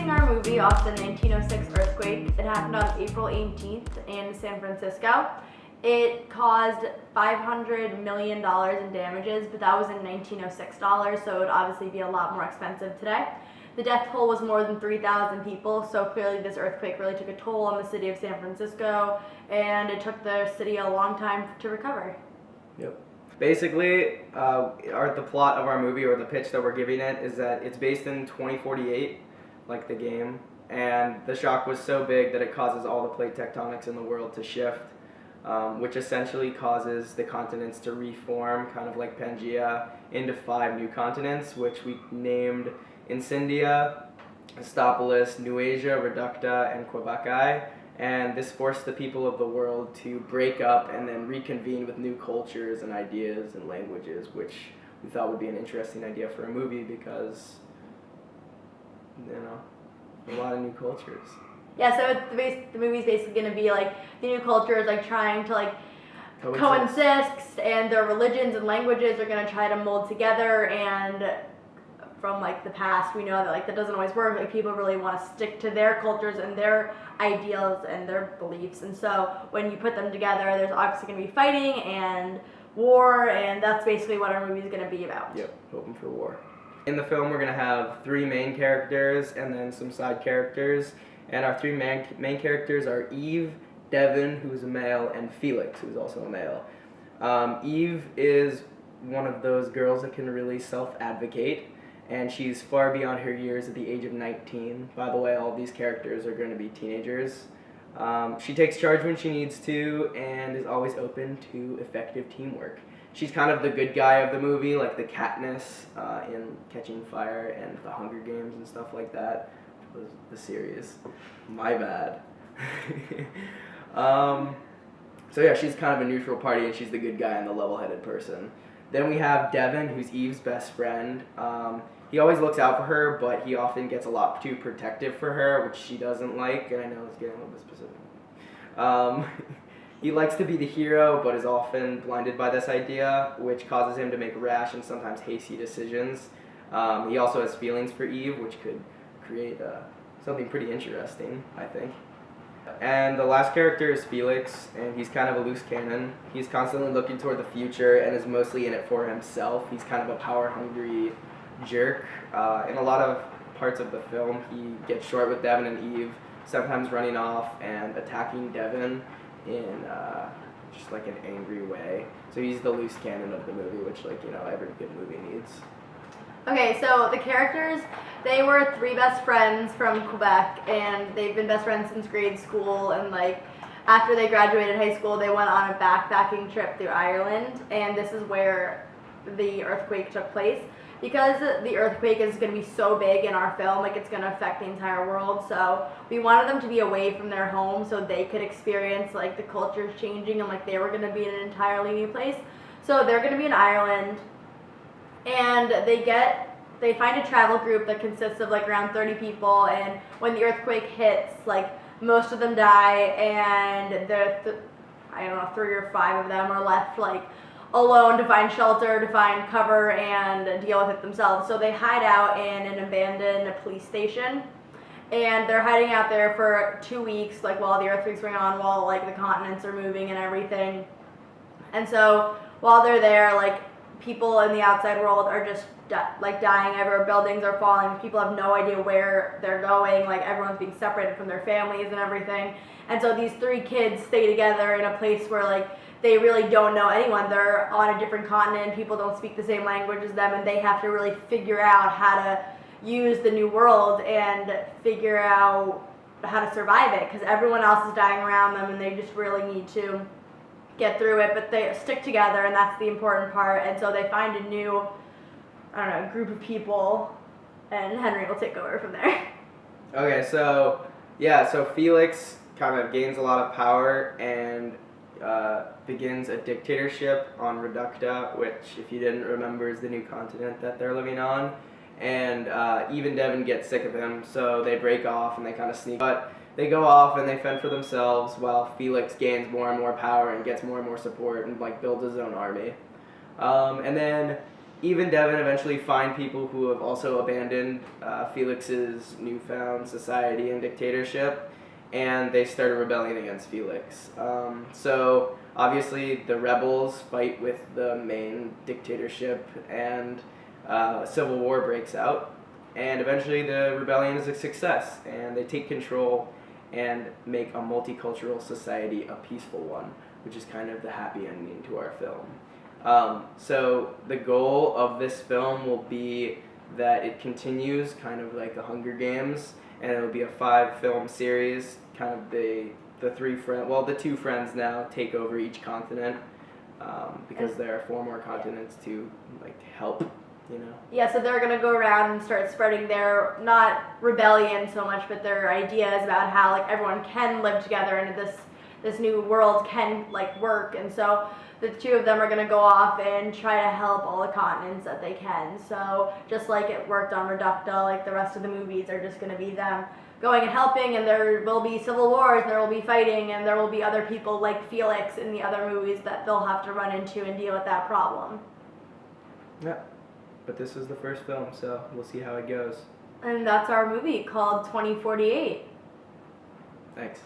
basing our movie off the 1906 earthquake. It happened on April 18th in San Francisco. It caused $500 million in damages, but that was in 1906 dollars, so it would obviously be a lot more expensive today. The death toll was more than 3,000 people, so clearly this earthquake really took a toll on the city of San Francisco, and it took the city a long time to recover. Yep. Basically, the plot of our movie, or the pitch that we're giving it, is that it's based in 2048, like the game, and the shock was so big that it causes all the plate tectonics in the world to shift, which essentially causes the continents to reform, kind of like Pangea, into 5 new continents, which we named Incendia, Histopolis, Nuasia, Reducta, and Quebecae. And this forced the people of the world to break up and then reconvene with new cultures and ideas and languages, which we thought would be an interesting idea for a movie because, a lot of new cultures. Yeah, so the movie's basically going to be like the new cultures like trying to like coexist, and their religions and languages are going to try to mold together. And from like the past, we know that like that doesn't always work. Like people really want to stick to their cultures and their ideals and their beliefs. And so when you put them together, there's obviously going to be fighting and war, and that's basically what our movie is going to be about. Yep, hoping for war. In the film, we're going to have 3 main characters and then some side characters. And our 3 main characters are Eve, Devin, who's a male, and Felix, who's also a male. Eve is one of those girls that can really self-advocate, and she's far beyond her years at the age of 19. By the way, all these characters are going to be teenagers. She takes charge when she needs to and is always open to effective teamwork. She's kind of the good guy of the movie, like the Katniss in Catching Fire and the Hunger Games and stuff like that. Was the series. My bad. So yeah, she's kind of a neutral party, and she's the good guy and the level-headed person. Then we have Devin, who's Eve's best friend. He always looks out for her, but he often gets a lot too protective for her, which she doesn't like, and I know it's getting a little bit specific. He likes to be the hero, but is often blinded by this idea, which causes him to make rash and sometimes hasty decisions. He also has feelings for Eve, which could create something pretty interesting, I think. And the last character is Felix, and he's kind of a loose cannon. He's constantly looking toward the future and is mostly in it for himself. He's kind of a power-hungry jerk. In a lot of parts of the film, he gets short with Devin and Eve, sometimes running off and attacking Devin in just like an angry way. So he's the loose cannon of the movie, which every good movie needs. Okay, so the characters, they were 3 best friends from Quebec, and they've been best friends since grade school, and like after they graduated high school, they went on a backpacking trip through Ireland, and this is where the earthquake took place. Because the earthquake is going to be so big in our film, like it's going to affect the entire world, so we wanted them to be away from their home so they could experience like the cultures changing, and like they were going to be in an entirely new place. So they're going to be in Ireland, and they find a travel group that consists of like around 30 people, and when the earthquake hits, like most of them die, and I don't know, 3 or 5 of them are left like alone to find shelter, to find cover, and deal with it themselves. So they hide out in an abandoned police station, and they're hiding out there for 2 weeks, like while the earthquake's going on, while like the continents are moving and everything. And so while they're there, like people in the outside world are just dying everywhere. Buildings are falling. People have no idea where they're going. Like everyone's being separated from their families and everything. And so these 3 kids stay together in a place where like they really don't know anyone. They're on a different continent. People don't speak the same language as them, and they have to really figure out how to use the new world and figure out how to survive it, because everyone else is dying around them, and they just really need to get through it. But they stick together, and that's the important part. And so they find a new, group of people, and Henry will take over from there. Okay, so Felix kind of gains a lot of power and begins a dictatorship on Reducta, which, if you didn't remember, is the new continent that they're living on. And even Devin gets sick of him, so they break off and they kind of sneak. But they go off and they fend for themselves while Felix gains more and more power and gets more and more support and like builds his own army. And then Eve and Devin eventually find people who have also abandoned Felix's newfound society and dictatorship, and they start a rebellion against Felix. So obviously the rebels fight with the main dictatorship, and a civil war breaks out, and eventually the rebellion is a success, and they take control and make a multicultural society a peaceful one, which is kind of the happy ending to our film. So the goal of this film will be that it continues kind of like the Hunger Games, and it will be a 5-film series. Kind of the two friends now take over each continent, because there are 4 more continents to like help. Yeah, so they're gonna go around and start spreading their, not rebellion so much, but their ideas about how like everyone can live together and this new world can like work. And so the 2 of them are gonna go off and try to help all the continents that they can. So just like it worked on Reducta, like the rest of the movies are just gonna be them going and helping, and there will be civil wars, and there will be fighting, and there will be other people like Felix in the other movies that they'll have to run into and deal with that problem. Yeah. But this is the first film, so we'll see how it goes. And that's our movie called 2048. Thanks.